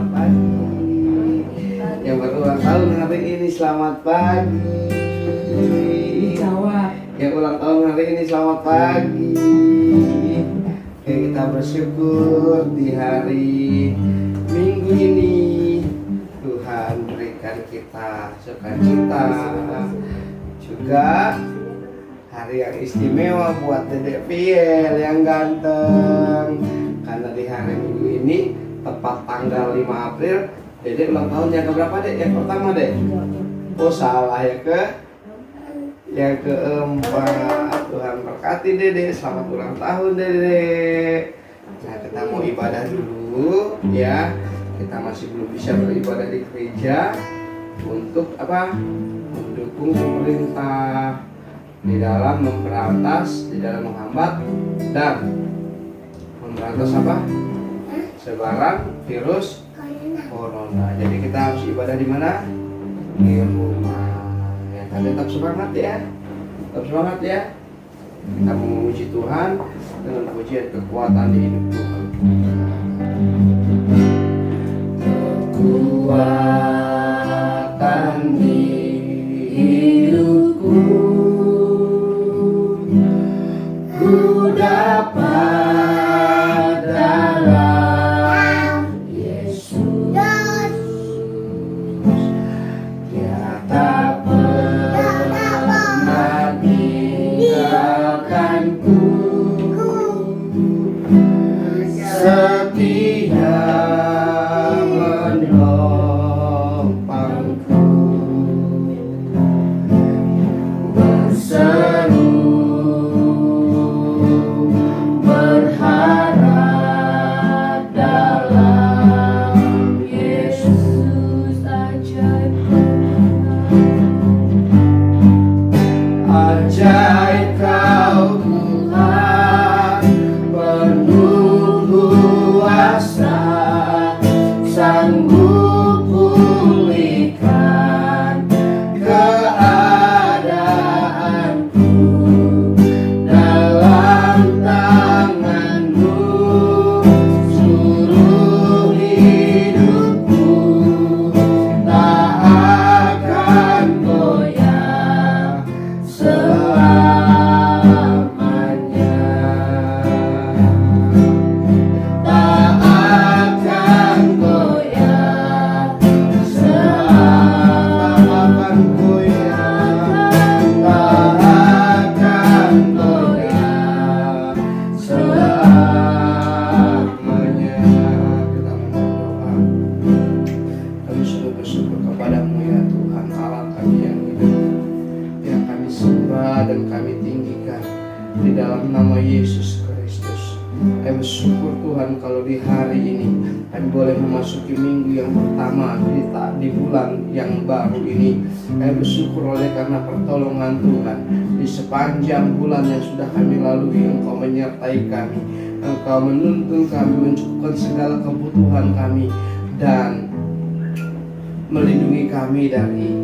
selamat pagi. Yang berulang tahun hari ini selamat pagi. Yang ulang tahun hari ini selamat pagi. Oke, kita bersyukur di hari Minggu ini Tuhan berikan kita sukacita, juga hari yang istimewa buat Dedek Fiel yang ganteng. Karena di hari Minggu ini tepat tanggal 5 April Dedek ulang tahun yang keberapa, Dek? Yang pertama, Dek? Oh, salah, yang keempat. Tuhan berkati Dedek, selamat ulang tahun Dedek. Nah, kita mau ibadah dulu ya. Kita masih belum bisa beribadah di gereja untuk apa? Mendukung pemerintah di dalam memberantas, di dalam menghambat dan memberantas apa? Sebaran virus corona. Jadi kita harus ibadah di mana? Di rumah. Ya, tetap semangat ya. Tetap semangat ya. Kita memuji Tuhan dengan pujian kekuatan di hidup Tuhan. Kekuatan di hidupku, ku dapat dalam Yesus. Dia tak pernah tinggalkanku, setia menopangku, berseru berharap dalam Yesus. Ajaib Kau Tuhan, penuh kuasa, sanggup pulihkan keadaanku. Dalam tangan-Mu seluruh hidupku tak akan goyah selamanya. Tak akan goyah selamanya. Tak akan goyah selamanya. Kita berdoa. Kami sungguh bersyukur kepadamu ya Tuhan Allah kami yang hidup, yang kami sembah dan kami tinggikan di dalam nama Yesus Kristus. Kami bersyukur Tuhan kalau di hari ini kami boleh memasuki minggu yang pertama di bulan yang baru ini. Kami bersyukur oleh karena pertolongan Tuhan di sepanjang bulan yang sudah kami lalui. Engkau menyertai kami, Engkau menuntun kami, mencukupkan segala kebutuhan kami dan melindungi kami dari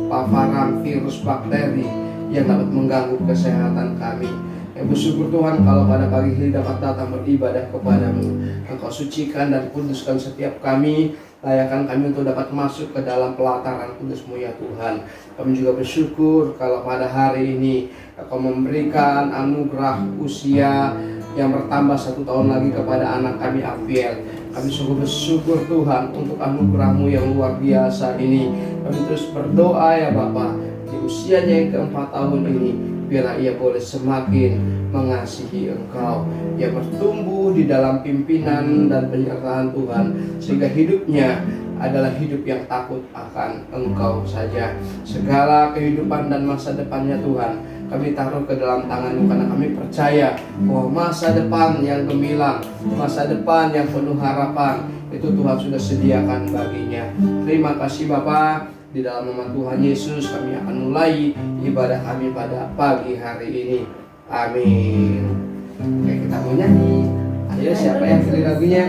paparan virus bakteri yang dapat mengganggu kesehatan kami. Kami bersyukur Tuhan kalau pada pagi ini dapat datang beribadah kepadamu. Engkau sucikan dan kuduskan setiap kami, layakkan kami untuk dapat masuk ke dalam pelataran kudus-Mu ya Tuhan. Kami juga bersyukur kalau pada hari ini Engkau memberikan anugerah usia yang bertambah 1 tahun lagi kepada anak kami Afiel. Kami sungguh bersyukur Tuhan untuk anugerah-Mu yang luar biasa ini. Kami terus berdoa ya Bapa, di usianya yang ke-4 tahun ini biarlah ia boleh semakin mengasihi Engkau, ia bertumbuh di dalam pimpinan dan penyertaan Tuhan, sehingga hidupnya adalah hidup yang takut akan Engkau saja. Segala kehidupan dan masa depannya Tuhan kami taruh ke dalam tangan-Mu, karena kami percaya bahwa masa depan yang gemilang, masa depan yang penuh harapan itu Tuhan sudah sediakan baginya. Terima kasih Bapa. Di dalam nama Tuhan Yesus kami akan mulai ibadah kami pada pagi hari ini. Amin. Oke, kita mau nyanyi. Ayo, siapa yang pilih lagunya?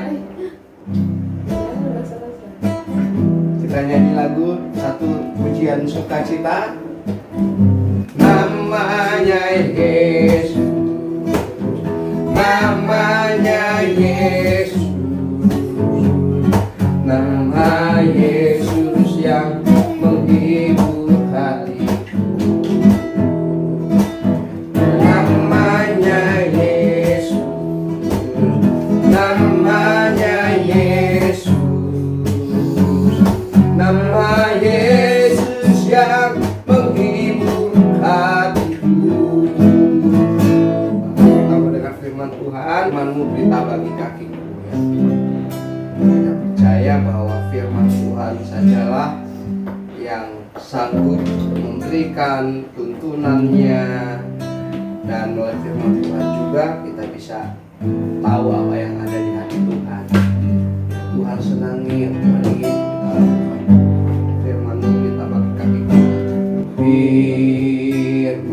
Kita nyanyi lagu satu pujian sukacita. Namanya Yesus, namanya Yesus, namanya bahwa firman Tuhan sajalah yang sanggup memberikan tuntunannya, dan melalui firman Tuhan juga kita bisa tahu apa yang ada di hati Tuhan. Tuhan senangi yang mari kita lakukan firman kita bagi kaki firman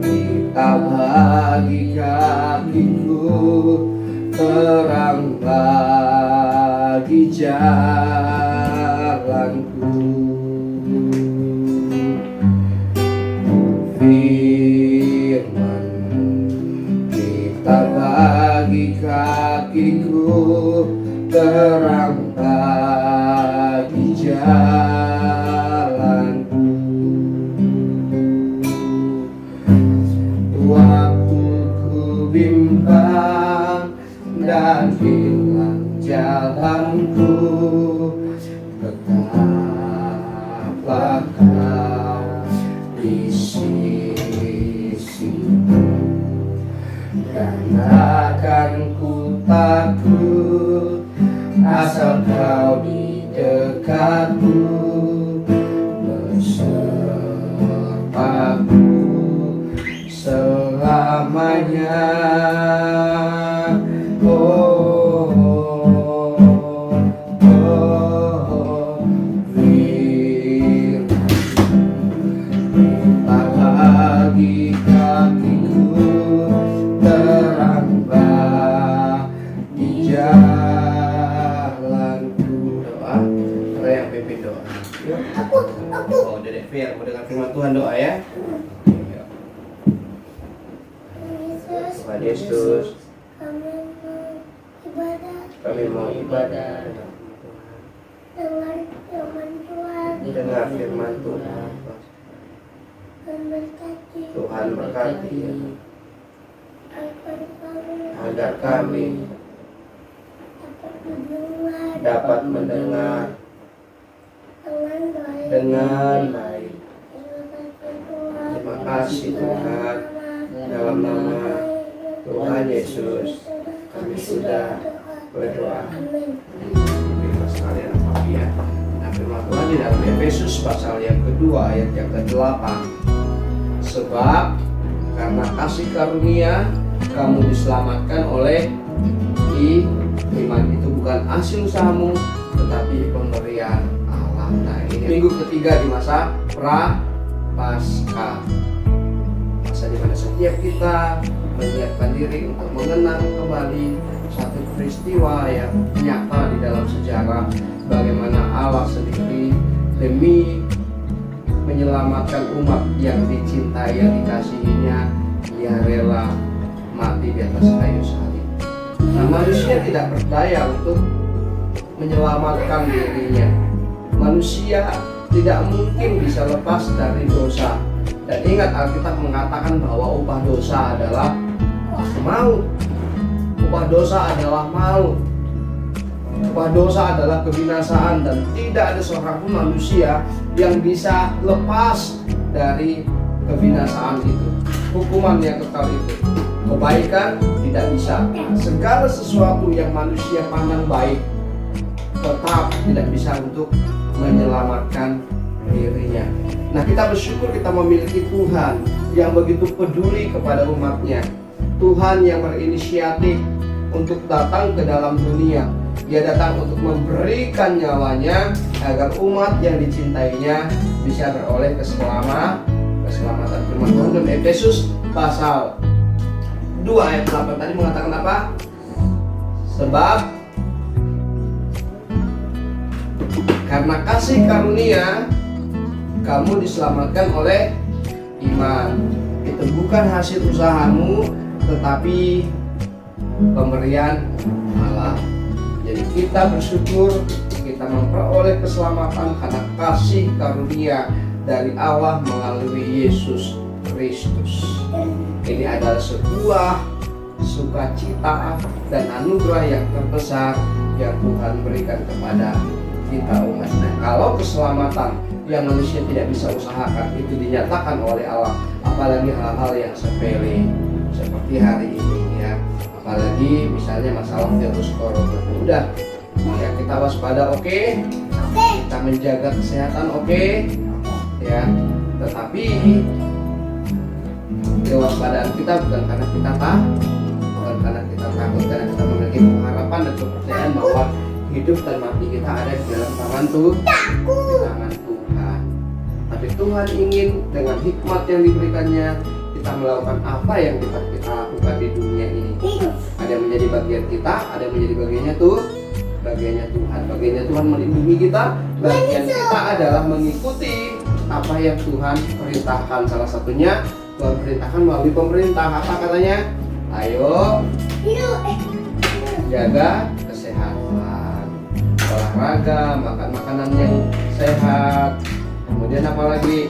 kita bagi kakiku, terang bagi jalanku. Firman kita bagi kakiku, terang bagi jalanku. Waktu ku bimbang dan hilang jalanku, tetaplah kau di sisiku, dan akan ku takut asal kau di dekatku, besertaku selamanya. Bagi kakiku, terang bagi jalanku. Doa, ada yang pimpin doa. Oh, Dedek Fir, mau dengar firman Tuhan, doa ya. Tuhan Yesus, kami mau ibadah dengar firman Tuhan. Tuhan berkati agar kami dapat mendengar dengan baik. Terima kasih Tuhan, dalam nama Tuhan Yesus kami sudah berdoa. Terima kasih ya. Nah, firman Tuhan di dalam Efesus pasal yang kedua ayat yang ke-8. Sebab karena kasih karunia kamu diselamatkan oleh iman. Itu bukan hasil usahamu, tetapi pemberian Allah. Nah, ini minggu ketiga di masa Prapaskah, masa di mana setiap kita menyiapkan diri untuk mengenang kembali satu peristiwa yang nyata di dalam sejarah, bagaimana Allah sendiri demi menyelamatkan umat yang dicintai, yang dikasihinya, ia rela mati di atas kayu salib. Nah, manusia tidak berdaya untuk menyelamatkan dirinya. Manusia tidak mungkin bisa lepas dari dosa. Dan ingat, Alkitab mengatakan bahwa upah dosa adalah maut. Upah dosa adalah maut. Upah dosa adalah kebinasaan, dan tidak ada seorang pun manusia yang bisa lepas dari kebinasaan itu, hukuman yang kekal itu. Kebaikan tidak bisa. Segala sesuatu yang manusia pandang baik tetap tidak bisa untuk menyelamatkan dirinya. Nah, kita bersyukur kita memiliki Tuhan yang begitu peduli kepada umatnya. Tuhan yang berinisiatif untuk datang ke dalam dunia. Dia datang untuk memberikan nyawanya agar umat yang dicintainya bisa beroleh keselamatan. Firman Tuhan dalam Efesus pasal 2 ayat 8 tadi mengatakan apa? Sebab karena kasih karunia kamu diselamatkan oleh iman. Itu bukan hasil usahamu, tetapi pemberian Allah. Jadi kita bersyukur kita memperoleh keselamatan karena kasih karunia dari Allah melalui Yesus Kristus. Ini adalah sebuah sukacita dan anugerah yang terbesar yang Tuhan berikan kepada kita umat. Nah, kalau keselamatan yang manusia tidak bisa usahakan itu dinyatakan oleh Allah, apalagi hal-hal yang sepele seperti hari ini ya, apalagi misalnya masalah virus corona. Udah Ya, kita waspada, oke? Kita menjaga kesehatan, oke? Ya, tetapi kewaspadaan kita bukan karena kita takut, karena kita memiliki pengharapan dan kepercayaan bahwa hidup dan mati kita ada di dalam tangan Tuhan. Tapi Tuhan ingin dengan hikmat yang diberikannya kita melakukan apa yang kita lakukan di dunia ini. Ada yang menjadi bagian kita, ada yang menjadi bagiannya Tuhan. Bagiannya Tuhan melindungi kita, bagian kita adalah mengikuti apa yang Tuhan perintahkan. Salah satunya Tuhan perintahkan melalui pemerintah. Apa katanya? Ayo jaga kesehatan, olahraga, makan makanan yang sehat. Kemudian apa lagi?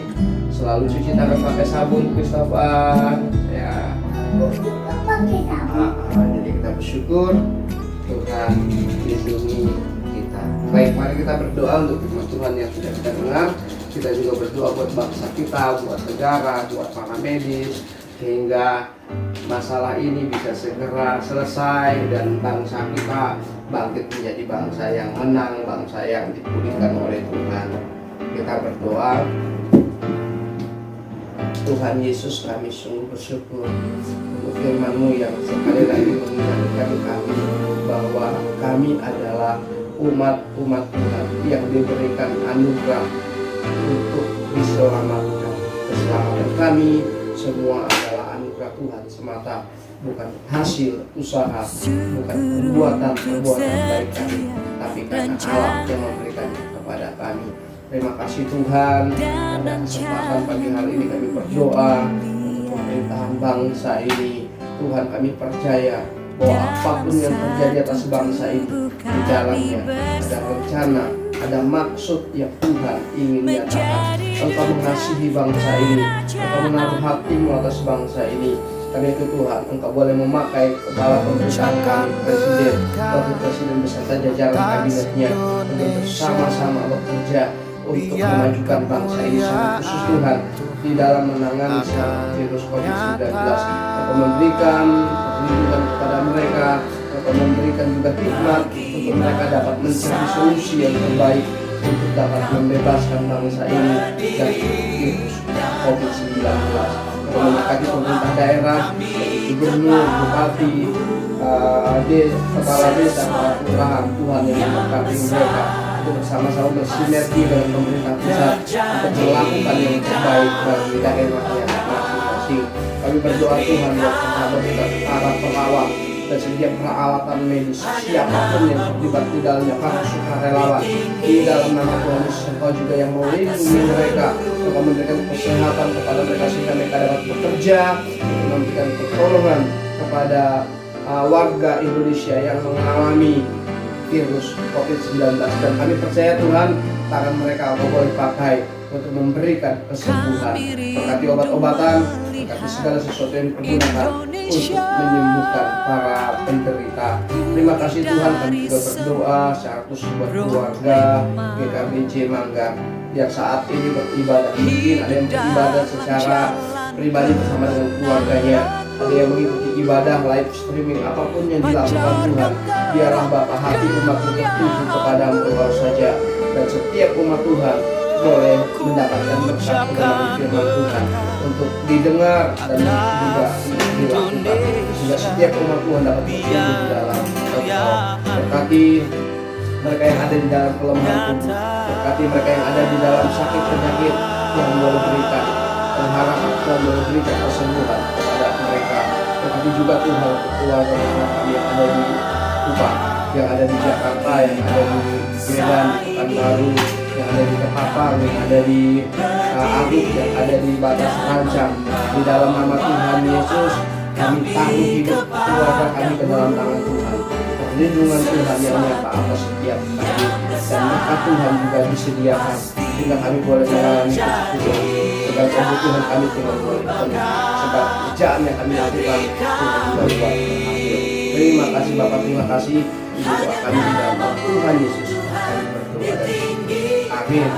Selalu cuci tangan pakai sabun, Christopher. Ya. Jadi kita bersyukur Tuhan lindungi kita. Baik, mari kita berdoa untuk firman Tuhan yang sudah kita dengar. Kita juga berdoa buat bangsa kita, buat negara, buat para medis, sehingga masalah ini bisa segera selesai dan bangsa kita bangkit menjadi bangsa yang menang, bangsa yang dipulihkan oleh Tuhan. Kita berdoa. Tuhan Yesus, kami sungguh bersyukur untuk firman-Mu yang sekali lagi mengingatkan kami bahwa kami adalah umat Tuhan yang diberikan anugerah untuk diselamatkan. Keselamatan kami semua adalah anugerah Tuhan semata, bukan hasil usaha, bukan perbuatan baik kami, tapi karena Allah yang memberikannya kepada kami. Terima kasih Tuhan. Pada kesempatan pagi hari ini kami berdoa untuk pemerintahan bangsa ini. Tuhan, kami percaya bahwa apapun yang terjadi atas bangsa ini, di dalamnya ada rencana, ada maksud yang Tuhan ingin nyatakan. Engkau mengasihi bangsa ini, Engkau menaruh hati-Mu atas bangsa ini. Karena itu Tuhan, Engkau boleh memakai kepala pemerintahan kami, Wakil Presiden beserta jajaran kabinetnya untuk bersama-sama bekerja untuk memajukan bangsa ini, sangat khusus Tuhan di dalam menangani virus COVID-19. Engkau memberikan perlindungan kepada mereka, Engkau memberikan juga hikmat untuk mereka dapat mencari solusi yang terbaik untuk dapat membebaskan bangsa ini dari virus COVID-19. Engkau memberkati pemerintah daerah, gubernur, bupati, kepala desa, kepala kelurahan, Tuhan yang memberkati mereka untuk bersama-sama bersinergi dengan pemerintah pusat untuk melakukan yang terbaik bagi daerahnya masing-masing. Kami berdoa Tuhan buat para perawat dan setiap peralatan medis, siapapun yang terlibat di dalamnya, para sukarelawan di dalam nama Tuhan Yesus. Engkau juga yang melindungi mereka, Engkau memberikan kesehatan kepada mereka sehingga mereka dapat bekerja, memberikan pertolongan kepada warga Indonesia yang mengalami virus COVID-19. Dan kami percaya Tuhan, tangan mereka Engkau boleh pakai untuk memberikan kesembuhan. Berkati obat-obatan, berkati segala sesuatu yang digunakan untuk menyembuhkan para penderita. Terima kasih Tuhan. Kami juga berdoa secara khusus buat keluarga GKBJ Manggar yang saat ini beribadah. Mungkin ada yang beribadah secara pribadi bersama dengan keluarganya, ada yang mengikuti ibadah live streaming. Apapun yang dilakukan Tuhan, biarlah Bapa hati umat-Mu tertuju kepadamu Engkau saja, dan setiap umat Tuhan boleh mendapatkan berkat kebenaran firman Tuhan untuk didengar dan juga dilakukan, sehingga setiap umat Tuhan dapat bertumbuh di dalam Engkau. Berkati mereka yang ada di dalam kelemahan tubuh, berkati mereka yang ada di dalam sakit penyakit, yang boleh berikan pengharapan, Tuhan boleh berikan kesembuhan kepada mereka. Berkati juga Tuhan untuk keluarga kami yang ada di Kupang, yang ada di Jakarta, yang ada di Medan, di Pekanbaru, yang ada di Ketapang, yang ada di Aruk, yang ada di Batas Rancang. Di dalam nama Tuhan Yesus, kami taruh hidup keluarga kami ke dalam tangan Tuhan. Perlindungan Tuhan yang nyata atas setiap kami, dan maka Tuhan juga disediakan sehingga kami boleh mengalami kecukupan. Segala kebutuhan kami tinggal boleh penuh. Segala pekerjaan yang kami lakukan Tuhan juga buat berakhir. Terima kasih Bapa, terima kasih. Doa kami di dalam nama Tuhan Yesus kami berdoa dan amin.